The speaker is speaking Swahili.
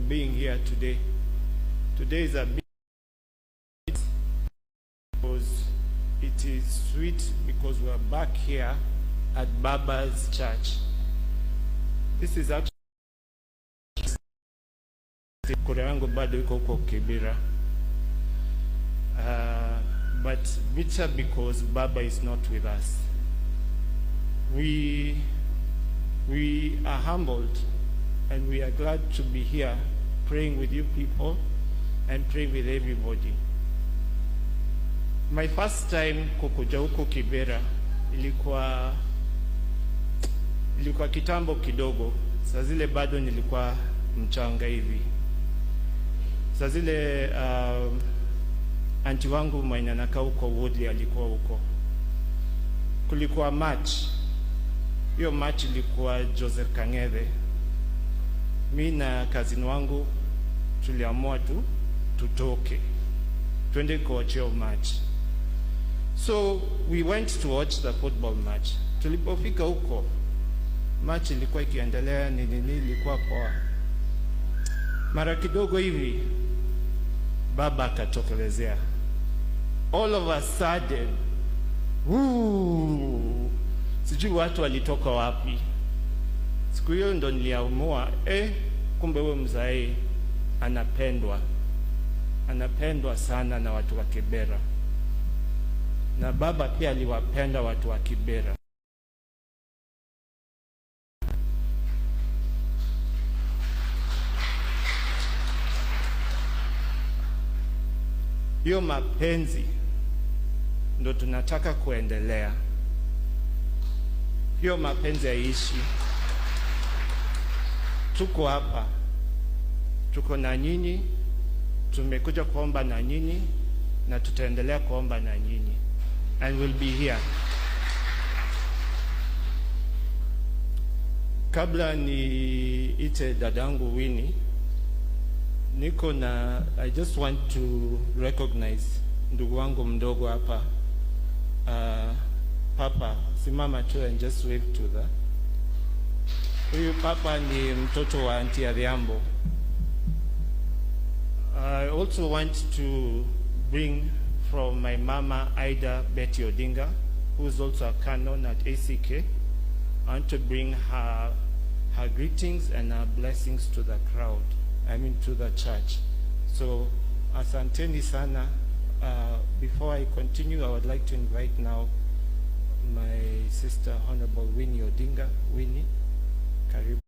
being here today. Today is a big because it is sweet because we are back here at Baba's church. This is actually kura yangu bado iko huko Kibera. But bitter because Baba is not with us. We are humbled and we are glad to be here praying with you people and praying with everybody. My first time kukuja huko Kibera ilikuwa kitambo kidogo. Saa zile bado nilikuwa mchanga hivi. Saa zile anti wangu mwenye anakaa huko Woodley alikuwa huko. Kulikuwa match. Hiyo match ilikuwa Joseph Kang'ethe. Mimi na cousin wangu tuliamua tutoke. Twende kuwatch hiyo match. So we went to watch the football match. Tulipofika huko, match ilikuwa ikiendelea, nini ilikuwa poa. Mara kidogo hivi Baba akatokelezea. All of a sudden, sijui watu walitoka wapi. Siku hiyo ndo niliamua, kumbe wewe mzee anapendwa sana na watu wa Kibera. Na Baba pia aliwapenda watu wa Kibera. Hiyo mapenzi ndo tunataka kuendelea. Hiyo mapenzi yaishi. Tuko hapa. Tuko na nyinyi. Tumekuja kuomba na nyinyi na tutaendelea kuomba na nyinyi. And we'll be here. Kabla niite dadangu Winnie, I just want to recognize ndugu wangu mdogo hapa. Papa, simama tu and just wave to the. Huyu Papa ni mtoto wa Auntie Adhiambo. I also want to bring from my mama Ida Betty Odinga, who is also a canon at ACK. I want to bring her greetings and her blessings to the crowd. To the church. So, asanteni sana. Before I continue, I would like to invite now my sister, Honorable Winnie Odinga. Winnie, karibu.